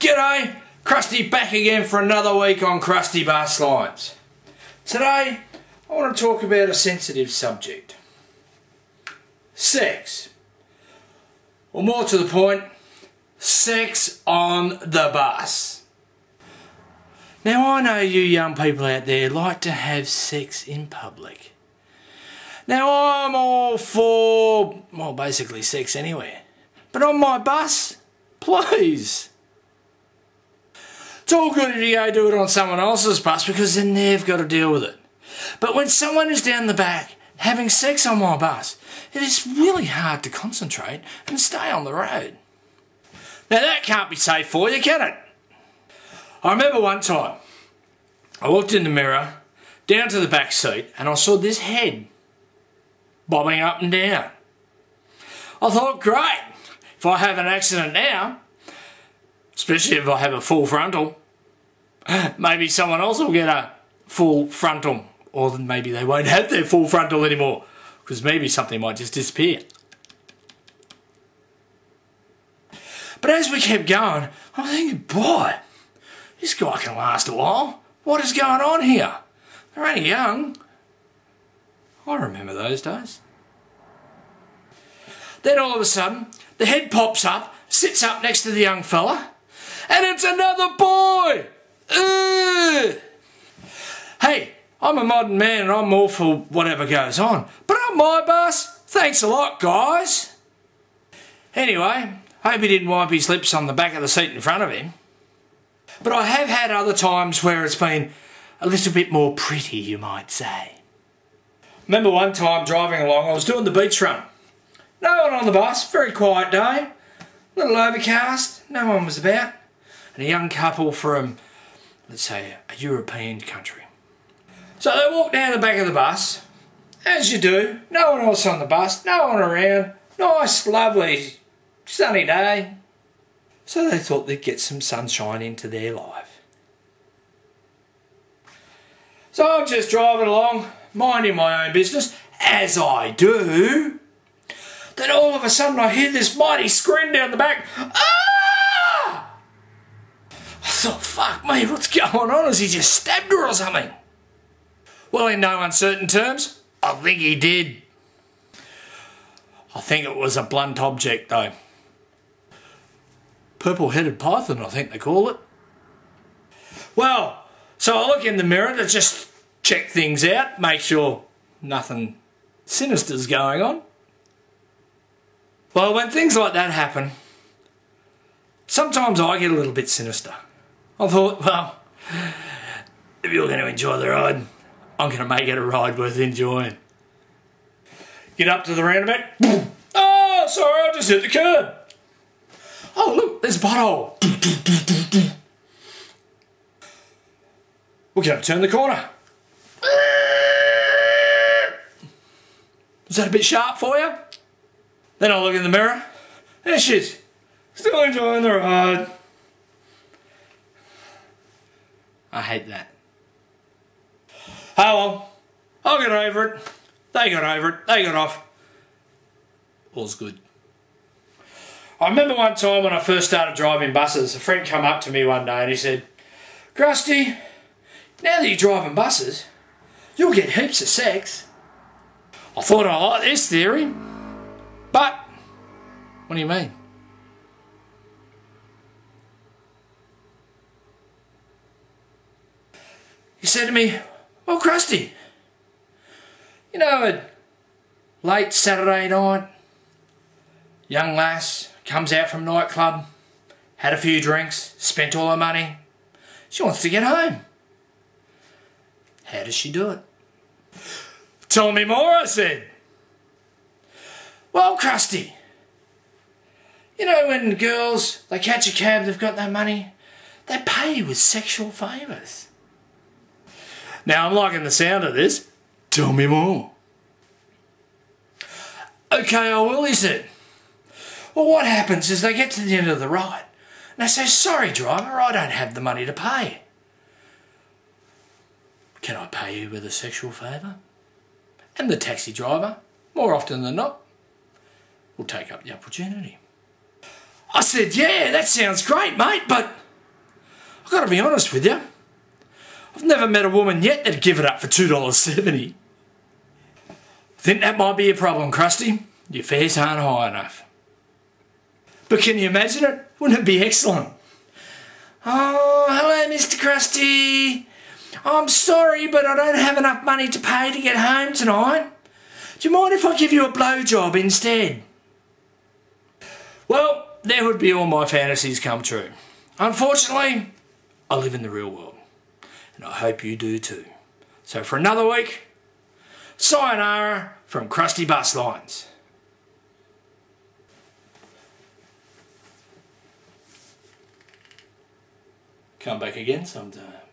G'day, Krusty back again for another week on Krusty Bus Lines. Today, I want to talk about a sensitive subject. Sex. Or more to the point, sex on the bus. Now I know you young people out there like to have sex in public. Now I'm all for, well, basically sex anywhere. But on my bus, please. It's all good if you go do it on someone else's bus because then they've got to deal with it. But when someone is down the back having sex on my bus, it is really hard to concentrate and stay on the road. Now that can't be safe for you, can it? I remember one time, I looked in the mirror, down to the back seat, and I saw this head bobbing up and down. I thought, great, if I have an accident now, especially if I have a full frontal, maybe someone else will get a full frontal, or maybe they won't have their full frontal anymore, because maybe something might just disappear. But as we kept going, I'm thinking, boy, this guy can last a while. What is going on here? They're only young. I remember those days. Then all of a sudden, the head pops up, sits up next to the young fella, and it's another boy! Ugh. Hey, I'm a modern man and I'm all for whatever goes on. But on my bus, thanks a lot, guys. Anyway, hope he didn't wipe his lips on the back of the seat in front of him. But I have had other times where it's been a little bit more pretty, you might say. Remember one time driving along, I was doing the beach run. No one on the bus, very quiet day. A little overcast, no one was about. And a young couple from, let's say, a European country. So they walked down the back of the bus, as you do, no one else on the bus, no one around, nice, lovely, sunny day. So they thought they'd get some sunshine into their life. So I'm just driving along, minding my own business, as I do. Then all of a sudden I hear this mighty scream down the back. Ah! I thought, fuck me, what's going on? Has he just stabbed her or something? Well, in no uncertain terms, I think he did. I think it was a blunt object though. Purple-headed python, I think they call it. Well, so I look in the mirror to just check things out, make sure nothing sinister's going on. Well, when things like that happen, sometimes I get a little bit sinister. I thought, well, if you're going to enjoy the ride, I'm going to make it a ride worth enjoying. Get up to the roundabout. Oh, sorry, I just hit the curb. Oh, look, there's a pothole. We're going to turn the corner. Was that a bit sharp for you? Then I look in the mirror. There she is. Still enjoying the ride. I hate that. Oh well, I'll get over it. They got over it. They got off. All's good. I remember one time when I first started driving buses, a friend came up to me one day and he said, Krusty, now that you're driving buses, you'll get heaps of sex. I thought I liked this theory, but what do you mean? He said to me, well, Krusty, you know, a late Saturday night, young lass comes out from nightclub, had a few drinks, spent all her money. She wants to get home. How does she do it? Tell me more, I said. Well, Krusty, you know when girls, they catch a cab, they've got no money, they pay with sexual favours. Now, I'm liking the sound of this. Tell me more. Okay, I will, he said. Well, what happens is they get to the end of the ride and they say, sorry, driver, I don't have the money to pay. Can I pay you with a sexual favour? And the taxi driver, more often than not, will take up the opportunity. I said, yeah, that sounds great, mate, but I've got to be honest with you. I've never met a woman yet that'd give it up for $2.70. I think that might be a problem, Krusty. Your fares aren't high enough. But can you imagine it? Wouldn't it be excellent? Oh, hello, Mr. Krusty. I'm sorry, but I don't have enough money to pay to get home tonight. Do you mind if I give you a blowjob instead? Well, there would be all my fantasies come true. Unfortunately, I live in the real world. And I hope you do too. So for another week, sayonara from Krusty Bus Lines. Come back again sometime.